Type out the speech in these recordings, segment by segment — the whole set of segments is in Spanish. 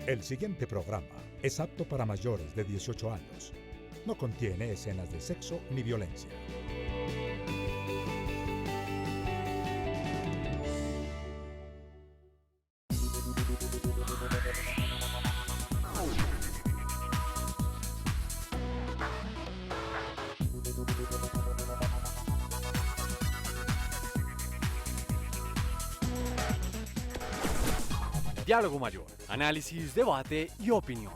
El siguiente programa es apto para mayores de 18 años. No contiene escenas de sexo ni violencia. Diálogo Mayor, análisis, debate y opinión.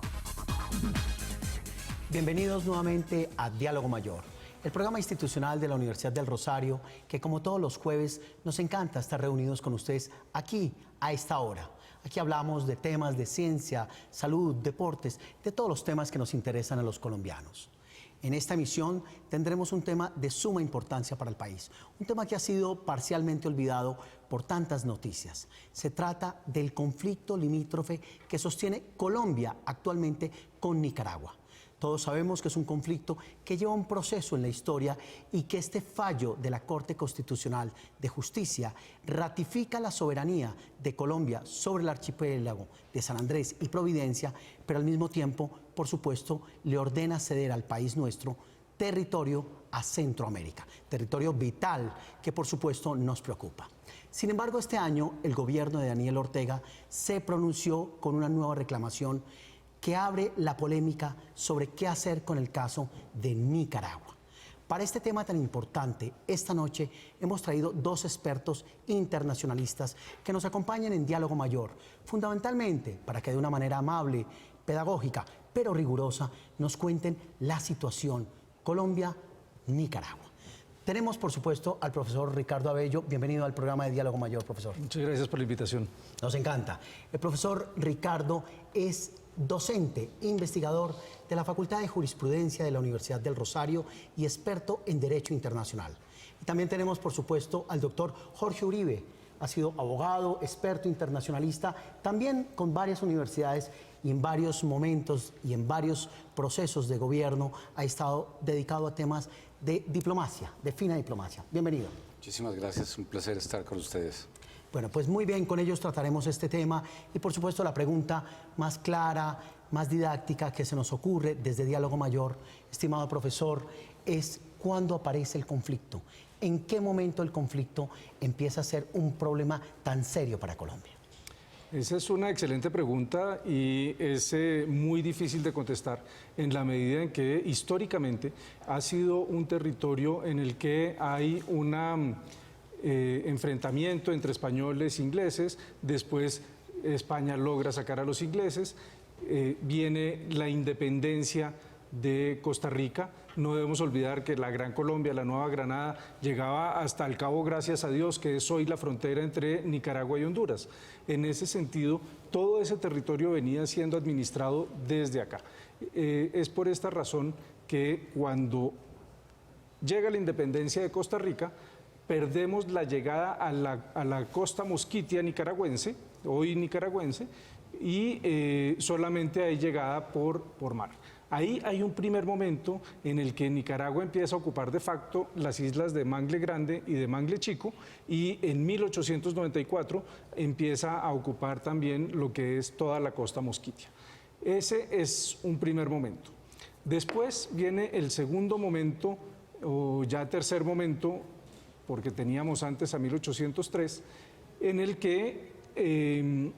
Bienvenidos nuevamente a Diálogo Mayor, el programa institucional de la Universidad del Rosario, que como todos los jueves nos encanta estar reunidos con ustedes aquí a esta hora. Aquí hablamos de temas de ciencia, salud, deportes, de todos los temas que nos interesan a los colombianos. En esta emisión tendremos un tema de suma importancia para el país, un tema que ha sido parcialmente olvidado por tantas noticias. Se trata del conflicto limítrofe que sostiene Colombia actualmente con Nicaragua. Todos sabemos que es un conflicto que lleva un proceso en la historia y que este fallo de la Corte Constitucional de Justicia ratifica la soberanía de Colombia sobre el archipiélago de San Andrés y Providencia, pero al mismo tiempo, por supuesto, le ordena ceder al país nuestro territorio a Centroamérica, territorio vital que por supuesto nos preocupa. Sin embargo, este año el gobierno de Daniel Ortega se pronunció con una nueva reclamación que abre la polémica sobre qué hacer con el caso de Nicaragua. Para este tema tan importante, esta noche hemos traído dos expertos internacionalistas que nos acompañan en Diálogo Mayor, fundamentalmente para que de una manera amable, pedagógica, pero rigurosa, nos cuenten la situación Colombia-Nicaragua. Tenemos, por supuesto, al profesor Ricardo Abello. Bienvenido al programa de Diálogo Mayor, profesor. Muchas gracias por la invitación. Nos encanta. El profesor Ricardo es docente, investigador de la Facultad de Jurisprudencia de la Universidad del Rosario y experto en Derecho Internacional. Y también tenemos, por supuesto, al doctor Jorge Uribe. Ha sido abogado, experto internacionalista, también con varias universidades y en varios momentos y en varios procesos de gobierno ha estado dedicado a temas de diplomacia, de fina diplomacia. Bienvenido. Muchísimas gracias, un placer estar con ustedes. Bueno, pues muy bien, con ellos trataremos este tema y por supuesto la pregunta más clara, más didáctica que se nos ocurre desde Diálogo Mayor, estimado profesor, es ¿cuándo aparece el conflicto? ¿En qué momento el conflicto empieza a ser un problema tan serio para Colombia? Esa es una excelente pregunta y es muy difícil de contestar en la medida en que históricamente ha sido un territorio en el que hay una enfrentamiento entre españoles e ingleses, después España logra sacar a los ingleses, viene la independencia de Costa Rica. No debemos olvidar que la Gran Colombia, la Nueva Granada, llegaba hasta el Cabo Gracias a Dios, que es hoy la frontera entre Nicaragua y Honduras. En ese sentido, todo ese territorio venía siendo administrado desde acá. Es por esta razón que cuando llega la independencia de Costa Rica, perdemos la llegada a la costa mosquitia nicaragüense, hoy nicaragüense, y solamente hay llegada por mar. Ahí hay un primer momento en el que Nicaragua empieza a ocupar de facto las islas de Mangle Grande y de Mangle Chico, y en 1894 empieza a ocupar también lo que es toda la costa mosquitia. Ese es un primer momento. Después viene el segundo momento, o ya tercer momento, porque teníamos antes a 1803, en el que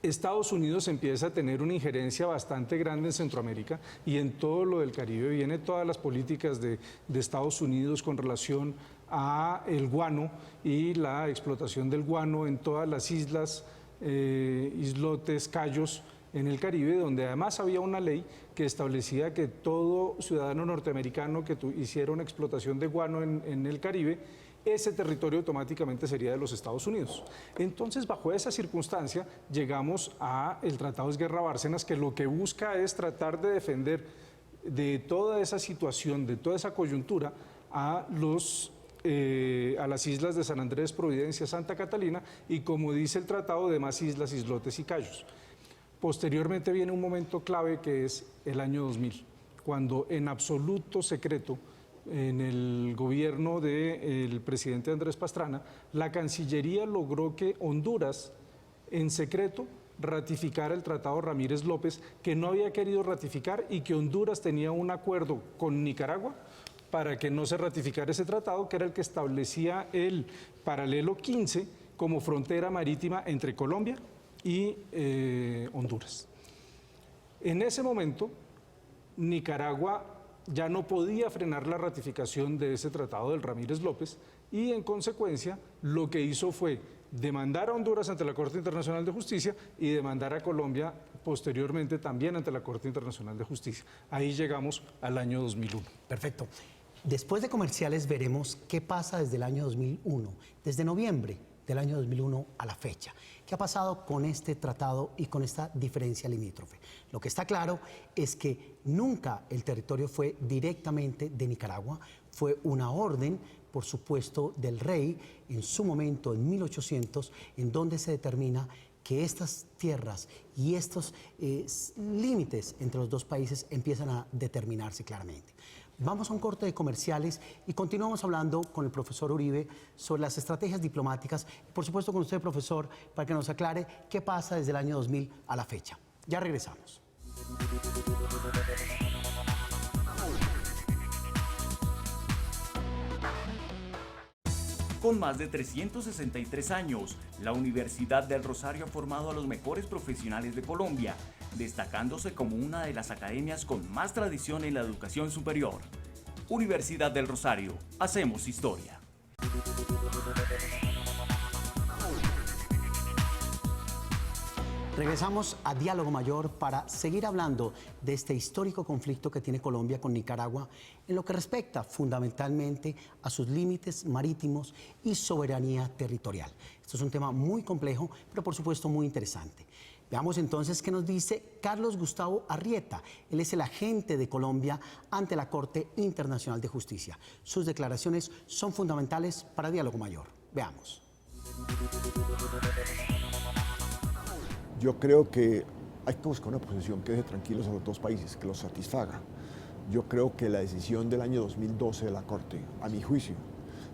Estados Unidos empieza a tener una injerencia bastante grande en Centroamérica y en todo lo del Caribe. Viene todas las políticas de Estados Unidos con relación a el guano y la explotación del guano en todas las islas, islotes, cayos en el Caribe, donde además había una ley que establecía que todo ciudadano norteamericano que hiciera una explotación de guano en el Caribe, ese territorio automáticamente sería de los Estados Unidos. Entonces, bajo esa circunstancia, llegamos al Tratado de Esguerra-Bárcenas, que lo que busca es tratar de defender de toda esa situación, de toda esa coyuntura, a las islas de San Andrés, Providencia, Santa Catalina, y como dice el tratado, demás islas, islotes y cayos. Posteriormente viene un momento clave que es el año 2000, cuando en absoluto secreto, en el gobierno del presidente Andrés Pastrana, la Cancillería logró que Honduras, en secreto, ratificara el Tratado Ramírez López, que no había querido ratificar, y que Honduras tenía un acuerdo con Nicaragua para que no se ratificara ese tratado, que era el que establecía el paralelo 15 como frontera marítima entre Colombia y Honduras. En ese momento, Nicaragua ya no podía frenar la ratificación de ese tratado del Ramírez López, y en consecuencia lo que hizo fue demandar a Honduras ante la Corte Internacional de Justicia y demandar a Colombia posteriormente también ante la Corte Internacional de Justicia. Ahí llegamos al año 2001. Perfecto. Después de comerciales veremos qué pasa desde el año 2001, desde noviembre del año 2001 a la fecha. ¿Qué ha pasado con este tratado y con esta diferencia limítrofe? Lo que está claro es que nunca el territorio fue directamente de Nicaragua, fue una orden, por supuesto, del rey en su momento, en 1800, en donde se determina que estas tierras y estos límites entre los dos países empiezan a determinarse claramente. Vamos a un corte de comerciales y continuamos hablando con el profesor Uribe sobre las estrategias diplomáticas y por supuesto con usted, profesor, para que nos aclare qué pasa desde el año 2000 a la fecha. Ya regresamos. Con más de 363 años, la Universidad del Rosario ha formado a los mejores profesionales de Colombia, destacándose como una de las academias con más tradición en la educación superior. Universidad del Rosario, hacemos historia. Regresamos a Diálogo Mayor para seguir hablando de este histórico conflicto que tiene Colombia con Nicaragua en lo que respecta fundamentalmente a sus límites marítimos y soberanía territorial. Esto es un tema muy complejo, pero por supuesto muy interesante. Veamos entonces qué nos dice Carlos Gustavo Arrieta. Él es el agente de Colombia ante la Corte Internacional de Justicia. Sus declaraciones son fundamentales para Diálogo Mayor. Veamos. Yo creo que hay que buscar una posición que deje tranquilos a los dos países, que los satisfaga. Yo creo que la decisión del año 2012 de la Corte, a mi juicio,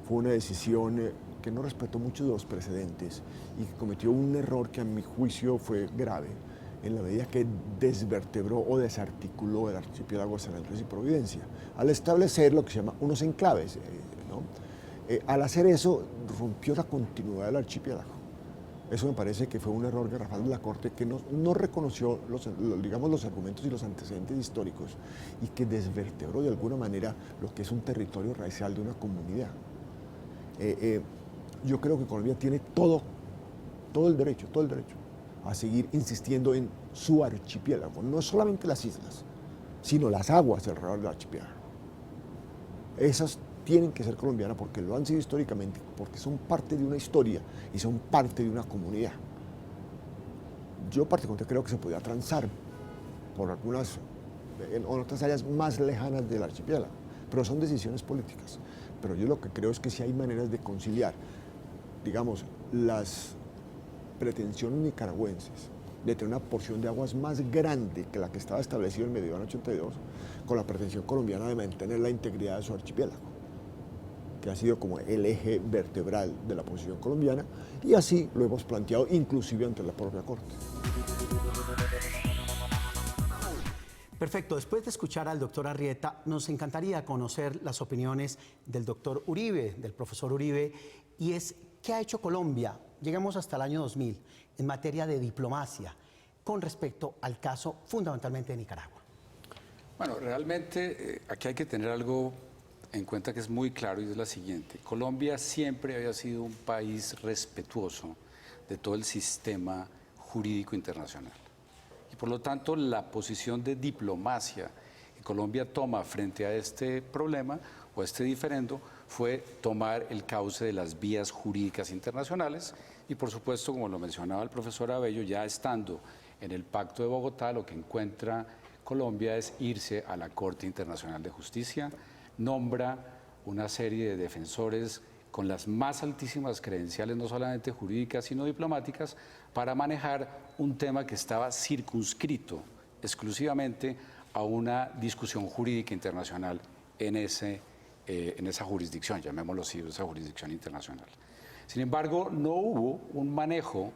fue una decisión que no respetó muchos de los precedentes y que cometió un error que a mi juicio fue grave, en la medida que desvertebró o desarticuló el archipiélago de San Andrés y Providencia, al establecer lo que se llama unos enclaves, ¿no? Al hacer eso, rompió la continuidad del archipiélago. Eso me parece que fue un error garrafal de la Corte, que no reconoció digamos, los argumentos y los antecedentes históricos y que desvertebró de alguna manera lo que es un territorio racial de una comunidad. Yo creo que Colombia tiene todo el derecho a seguir insistiendo en su archipiélago, no solamente las islas, sino las aguas alrededor del archipiélago. Esas tienen que ser colombianas porque lo han sido históricamente, porque son parte de una historia y son parte de una comunidad. Yo particularmente creo que se podía transar por algunas, en otras áreas más lejanas del archipiélago, pero son decisiones políticas. Pero yo lo que creo es que sí hay maneras de conciliar, digamos, las pretensiones nicaragüenses de tener una porción de aguas más grande que la que estaba establecida en Medellín 82, con la pretensión colombiana de mantener la integridad de su archipiélago, que ha sido como el eje vertebral de la posición colombiana, y así lo hemos planteado inclusive ante la propia Corte. Perfecto, después de escuchar al doctor Arrieta, nos encantaría conocer las opiniones del doctor Uribe, del profesor Uribe, y es ¿qué ha hecho Colombia? Llegamos hasta el año 2000 en materia de diplomacia con respecto al caso fundamentalmente de Nicaragua. Bueno, realmente aquí hay que tener algo en cuenta que es muy claro y es la siguiente. Colombia siempre había sido un país respetuoso de todo el sistema jurídico internacional. Y por lo tanto, la posición de diplomacia que Colombia toma frente a este problema o este diferendo fue tomar el cauce de las vías jurídicas internacionales y por supuesto, como lo mencionaba el profesor Abello, ya estando en el Pacto de Bogotá, lo que encuentra Colombia es irse a la Corte Internacional de Justicia, nombra una serie de defensores con las más altísimas credenciales, no solamente jurídicas, sino diplomáticas, para manejar un tema que estaba circunscrito exclusivamente a una discusión jurídica internacional en esa jurisdicción, llamémoslo así, esa jurisdicción internacional. Sin embargo, no hubo un manejo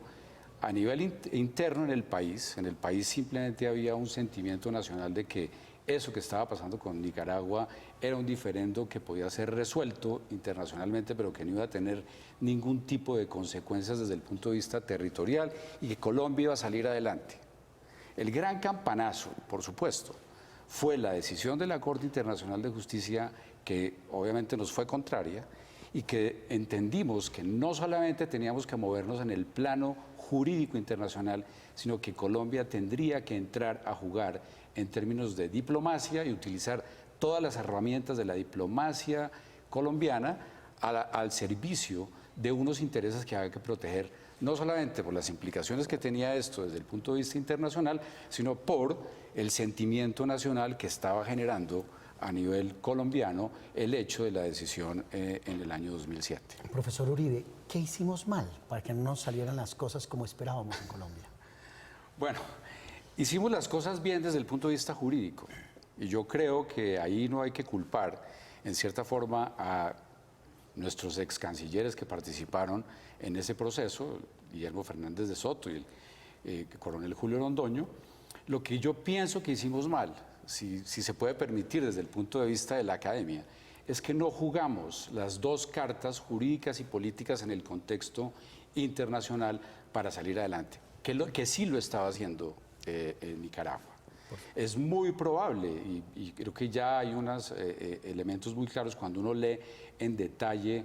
a nivel interno en el país simplemente había un sentimiento nacional de que eso que estaba pasando con Nicaragua era un diferendo que podía ser resuelto internacionalmente, pero que no iba a tener ningún tipo de consecuencias desde el punto de vista territorial y que Colombia iba a salir adelante. El gran campanazo, por supuesto, fue la decisión de la Corte Internacional de Justicia, que obviamente nos fue contraria, y que entendimos que no solamente teníamos que movernos en el plano jurídico internacional, sino que Colombia tendría que entrar a jugar en términos de diplomacia y utilizar todas las herramientas de la diplomacia colombiana al servicio de unos intereses que había que proteger, no solamente por las implicaciones que tenía esto desde el punto de vista internacional, sino por el sentimiento nacional que estaba generando a nivel colombiano el hecho de la decisión en el año 2007. Profesor Uribe, ¿qué hicimos mal para que no nos salieran las cosas como esperábamos en Colombia? Bueno, hicimos las cosas bien desde el punto de vista jurídico y yo creo que ahí no hay que culpar en cierta forma a nuestros ex cancilleres que participaron en ese proceso, Guillermo Fernández de Soto y el coronel Julio Londoño. Lo que yo pienso que hicimos mal, si se puede permitir desde el punto de vista de la academia, es que no jugamos las dos cartas jurídicas y políticas en el contexto internacional para salir adelante, que sí lo estaba haciendo en Nicaragua. Es muy probable, y creo que ya hay unos elementos muy claros cuando uno lee en detalle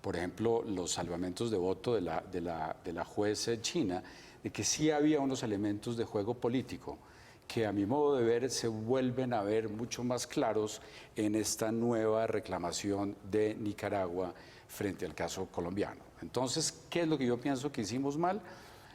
por ejemplo, los salvamentos de voto de la juez china, de que sí había unos elementos de juego político que a mi modo de ver se vuelven a ver mucho más claros en esta nueva reclamación de Nicaragua frente al caso colombiano. Entonces, ¿qué es lo que yo pienso que hicimos mal?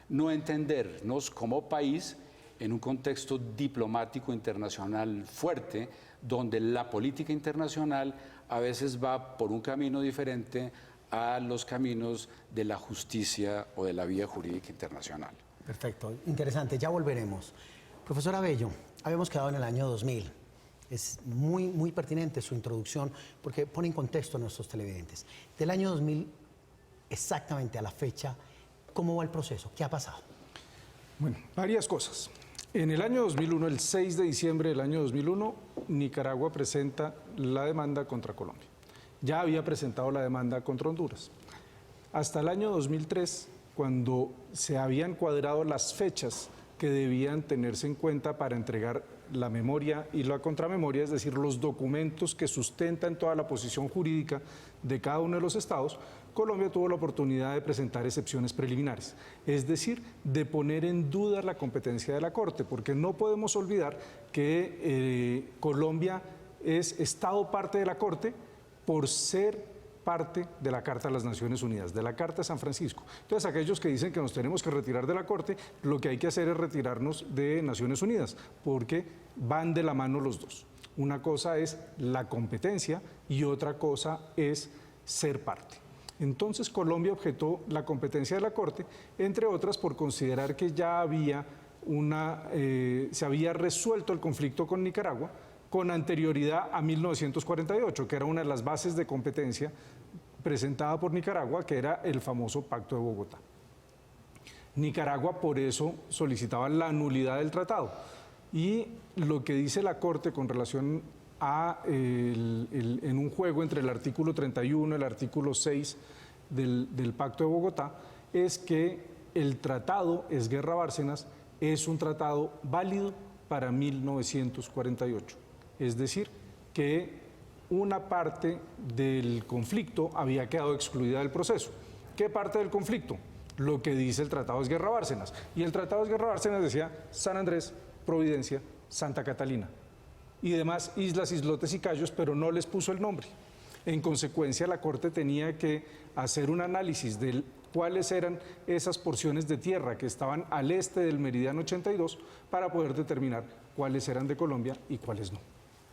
No entendernos como país en un contexto diplomático internacional fuerte, donde la política internacional a veces va por un camino diferente a los caminos de la justicia o de la vía jurídica internacional. Perfecto, interesante, ya volveremos. Profesor Abello, habíamos quedado en el año 2000. Es muy pertinente su introducción porque pone en contexto a nuestros televidentes. Del año 2000 exactamente a la fecha, ¿cómo va el proceso? ¿Qué ha pasado? Bueno, varias cosas. En el año 2001, el 6 de diciembre del año 2001, Nicaragua presenta la demanda contra Colombia. Ya había presentado la demanda contra Honduras. Hasta el año 2003, cuando se habían cuadrado las fechas que debían tenerse en cuenta para entregar la memoria y la contramemoria, es decir, los documentos que sustentan toda la posición jurídica de cada uno de los estados, Colombia tuvo la oportunidad de presentar excepciones preliminares, es decir, de poner en duda la competencia de la Corte, porque no podemos olvidar que Colombia es Estado parte de la Corte por ser parte de la Carta de las Naciones Unidas, de la Carta de San Francisco. Entonces, aquellos que dicen que nos tenemos que retirar de la Corte, lo que hay que hacer es retirarnos de Naciones Unidas, porque van de la mano los dos. Una cosa es la competencia y otra cosa es ser parte. Entonces, Colombia objetó la competencia de la Corte, entre otras por considerar que ya había se había resuelto el conflicto con Nicaragua con anterioridad a 1948, que era una de las bases de competencia presentada por Nicaragua, que era el famoso Pacto de Bogotá. Nicaragua por eso solicitaba la nulidad del tratado. Y lo que dice la Corte con relación a en un juego entre el artículo 31 y el artículo 6 del Pacto de Bogotá es que el tratado Esguerra-Bárcenas es un tratado válido para 1948. Es decir, que una parte del conflicto había quedado excluida del proceso. ¿Qué parte del conflicto? Lo que dice el Tratado Esguerra-Bárcenas. Y el Tratado Esguerra-Bárcenas decía San Andrés, Providencia, Santa Catalina y demás islas, islotes y cayos, pero no les puso el nombre. En consecuencia, la Corte tenía que hacer un análisis de cuáles eran esas porciones de tierra que estaban al este del meridiano 82 para poder determinar cuáles eran de Colombia y cuáles no.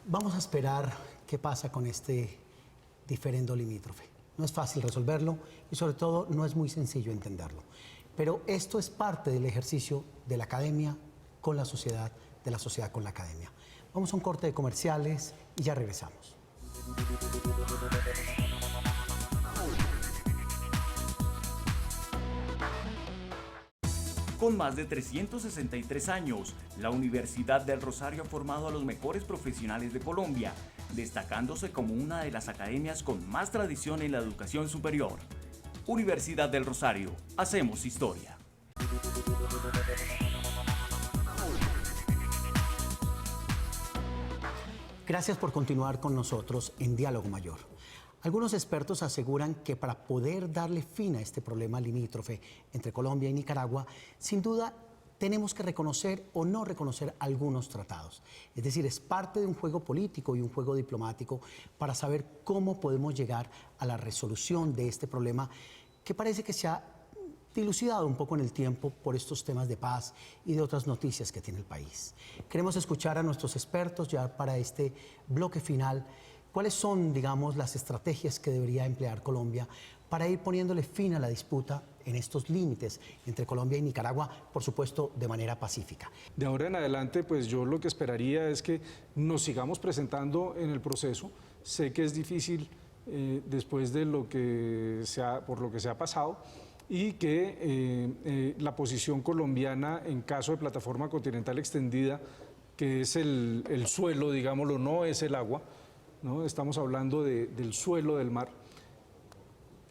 Vamos a esperar qué pasa con este diferendo limítrofe. No es fácil resolverlo y sobre todo no es muy sencillo entenderlo. Pero esto es parte del ejercicio de la academia con la sociedad, de la sociedad con la academia. Vamos a un corte de comerciales y ya regresamos. Con más de 363 años, la Universidad del Rosario ha formado a los mejores profesionales de Colombia, destacándose como una de las academias con más tradición en la educación superior. Universidad del Rosario, hacemos historia. Gracias por continuar con nosotros en Diálogo Mayor. Algunos expertos aseguran que para poder darle fin a este problema limítrofe entre Colombia y Nicaragua, sin duda tenemos que reconocer o no reconocer algunos tratados. Es decir, es parte de un juego político y un juego diplomático para saber cómo podemos llegar a la resolución de este problema que parece que se ha dilucidado un poco en el tiempo por estos temas de paz y de otras noticias que tiene el país. Queremos escuchar a nuestros expertos ya para este bloque final. ¿Cuáles son, digamos, las estrategias que debería emplear Colombia para ir poniéndole fin a la disputa en estos límites entre Colombia y Nicaragua, por supuesto, de manera pacífica? De ahora en adelante, pues yo lo que esperaría es que nos sigamos presentando en el proceso. Sé que es difícil después de por lo que se ha pasado, y que la posición colombiana en caso de plataforma continental extendida, que es el suelo, digámoslo, no es el agua, ¿no? Estamos hablando del suelo del mar.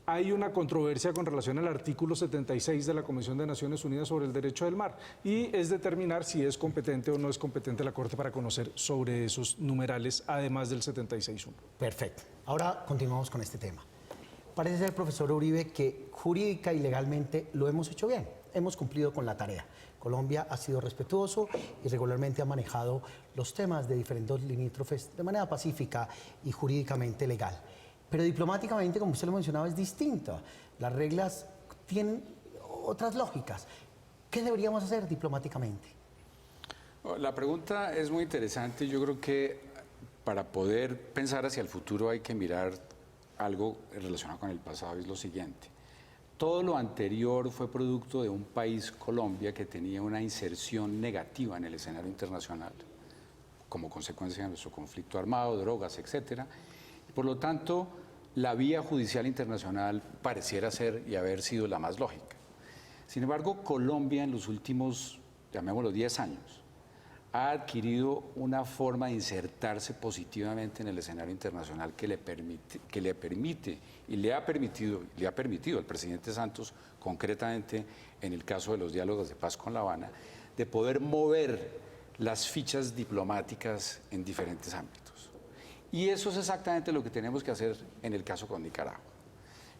Hay una controversia con relación al artículo 76 de la Convención de Naciones Unidas sobre el Derecho del Mar, y es determinar si es competente o no es competente la Corte para conocer sobre esos numerales, además del 76.1. Perfecto. Ahora continuamos con este tema. Parece ser, profesor Uribe, que jurídica y legalmente lo hemos hecho bien, hemos cumplido con la tarea. Colombia ha sido respetuoso y regularmente ha manejado los temas de diferentes limítrofes de manera pacífica y jurídicamente legal. Pero diplomáticamente, como usted lo mencionaba, es distinto. Las reglas tienen otras lógicas. ¿Qué deberíamos hacer diplomáticamente? La pregunta es muy interesante. Yo creo que para poder pensar hacia el futuro hay que mirar algo relacionado con el pasado. Es lo siguiente: todo lo anterior fue producto de un país, Colombia, que tenía una inserción negativa en el escenario internacional como consecuencia de nuestro conflicto armado, drogas, etcétera. Por lo tanto, la vía judicial internacional pareciera ser y haber sido la más lógica. Sin embargo, Colombia en los últimos, llamémoslo, 10 años, ha adquirido una forma de insertarse positivamente en el escenario internacional que le permite y le ha permitido al presidente Santos, concretamente en el caso de los diálogos de paz con La Habana, de poder mover las fichas diplomáticas en diferentes ámbitos. Y eso es exactamente lo que tenemos que hacer en el caso con Nicaragua.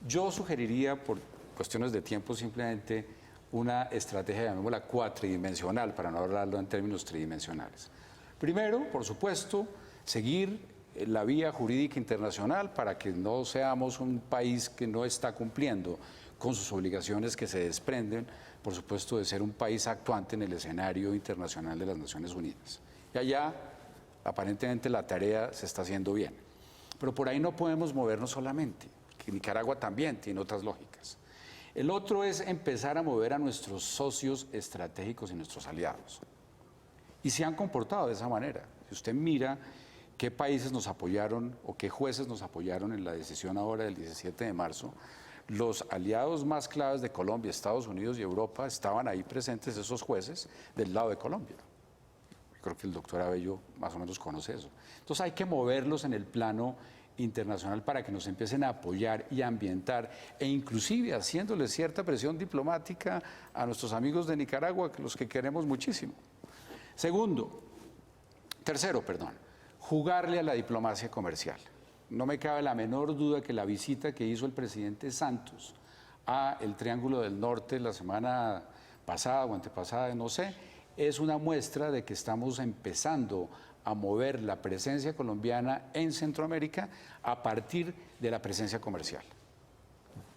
Yo sugeriría, por cuestiones de tiempo, simplemente una estrategia, llamémosla cuatridimensional, para no hablarlo en términos tridimensionales. Primero, por supuesto, seguir la vía jurídica internacional para que no seamos un país que no está cumpliendo con sus obligaciones que se desprenden, por supuesto, de ser un país actuante en el escenario internacional de las Naciones Unidas. Y allá, aparentemente, la tarea se está haciendo bien. Pero por ahí no podemos movernos solamente, que Nicaragua también tiene otras lógicas. El otro es empezar a mover a nuestros socios estratégicos y nuestros aliados. Y se han comportado de esa manera. Si usted mira qué países nos apoyaron o qué jueces nos apoyaron en la decisión ahora del 17 de marzo, los aliados más claves de Colombia, Estados Unidos y Europa, estaban ahí presentes, esos jueces, del lado de Colombia. Creo que el doctor Abello más o menos conoce eso. Entonces hay que moverlos en el plano internacional para que nos empiecen a apoyar y a ambientar, e inclusive haciéndole cierta presión diplomática a nuestros amigos de Nicaragua, los que queremos muchísimo. Tercero, jugarle a la diplomacia comercial. No me cabe la menor duda que la visita que hizo el presidente Santos a el Triángulo del Norte la semana pasada o antepasada, no sé, es una muestra de que estamos empezando a mover la presencia colombiana en Centroamérica a partir de la presencia comercial.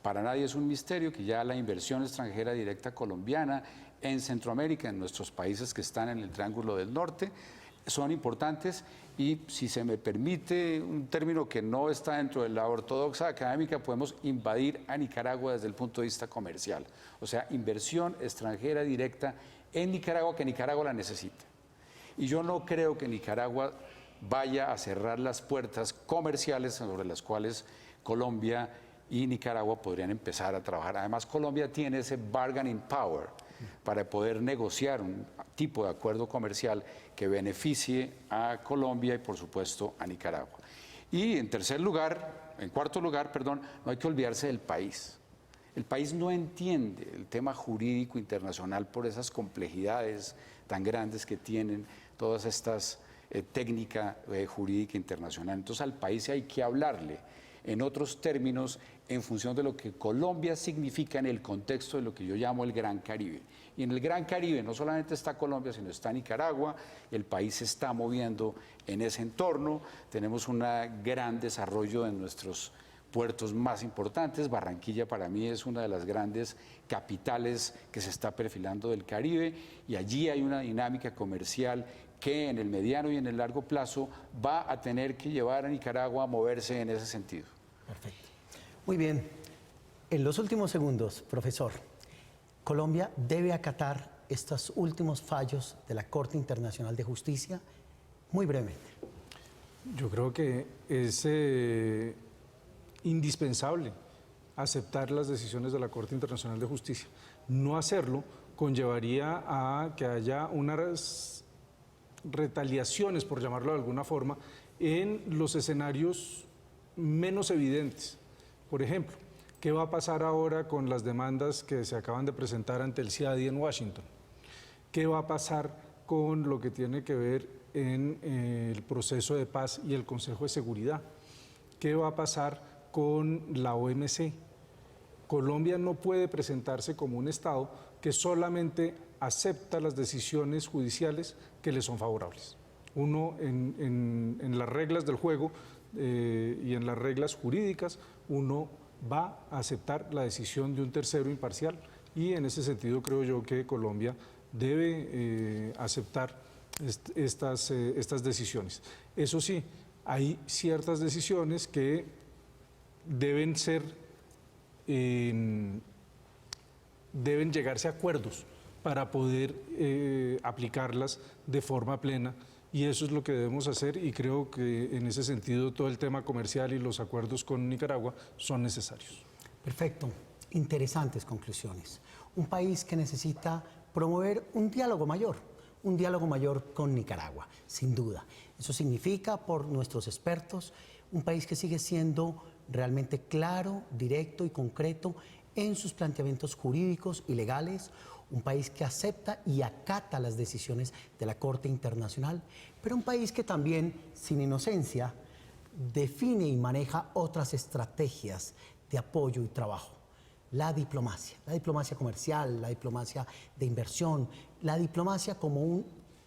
Para nadie es un misterio que ya la inversión extranjera directa colombiana en Centroamérica, en nuestros países que están en el Triángulo del Norte, son importantes, y si se me permite un término que no está dentro de la ortodoxa académica, podemos invadir a Nicaragua desde el punto de vista comercial. O sea, inversión extranjera directa en Nicaragua, que Nicaragua la necesita. Y yo no creo que Nicaragua vaya a cerrar las puertas comerciales sobre las cuales Colombia y Nicaragua podrían empezar a trabajar. Además, Colombia tiene ese bargaining power, para poder negociar un tipo de acuerdo comercial que beneficie a Colombia y, por supuesto, a Nicaragua. Y en cuarto lugar, no hay que olvidarse del país. El país no entiende el tema jurídico internacional por esas complejidades tan grandes que tienen todas estas técnicas jurídica internacional. Entonces al país hay que hablarle en otros términos en función de lo que Colombia significa en el contexto de lo que yo llamo el Gran Caribe. Y en el Gran Caribe no solamente está Colombia, sino está Nicaragua, el país se está moviendo en ese entorno, tenemos un gran desarrollo en nuestros puertos más importantes. Barranquilla para mí es una de las grandes capitales que se está perfilando del Caribe y allí hay una dinámica comercial que en el mediano y en el largo plazo va a tener que llevar a Nicaragua a moverse en ese sentido. Perfecto. Muy bien. En los últimos segundos, profesor, Colombia debe acatar estos últimos fallos de la Corte Internacional de Justicia, muy brevemente. Yo creo que es indispensable aceptar las decisiones de la Corte Internacional de Justicia. No hacerlo conllevaría a que haya unas retaliaciones, por llamarlo de alguna forma, en los escenarios menos evidentes. Por ejemplo, ¿qué va a pasar ahora con las demandas que se acaban de presentar ante el CIADI en Washington? ¿Qué va a pasar con lo que tiene que ver en el proceso de paz y el Consejo de Seguridad? ¿Qué va a pasar con la OMC? Colombia no puede presentarse como un Estado que solamente acepta las decisiones judiciales que le son favorables. Uno, en las reglas del juego y en las reglas jurídicas, uno va a aceptar la decisión de un tercero imparcial y en ese sentido creo yo que Colombia debe aceptar estas decisiones. Eso sí, hay ciertas decisiones que deben llegarse a acuerdos para poder aplicarlas de forma plena y eso es lo que debemos hacer y creo que en ese sentido todo el tema comercial y los acuerdos con Nicaragua son necesarios. Perfecto, interesantes conclusiones. Un país que necesita promover un diálogo mayor con Nicaragua, sin duda. Eso significa, por nuestros expertos, un país que sigue siendo realmente claro, directo y concreto en sus planteamientos jurídicos y legales, un país que acepta y acata las decisiones de la Corte Internacional, pero un país que también, sin inocencia, define y maneja otras estrategias de apoyo y trabajo. La diplomacia comercial, la diplomacia de inversión, la diplomacia como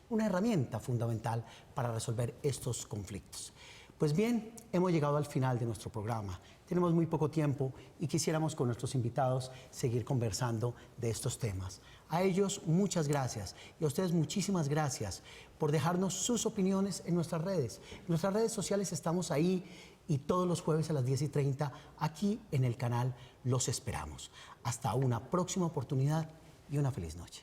una herramienta fundamental para resolver estos conflictos. Pues bien, hemos llegado al final de nuestro programa. Tenemos muy poco tiempo y quisiéramos con nuestros invitados seguir conversando de estos temas. A ellos muchas gracias y a ustedes muchísimas gracias por dejarnos sus opiniones en nuestras redes. En nuestras redes sociales estamos ahí y todos los jueves a las 10:30 aquí en el canal los esperamos. Hasta una próxima oportunidad y una feliz noche.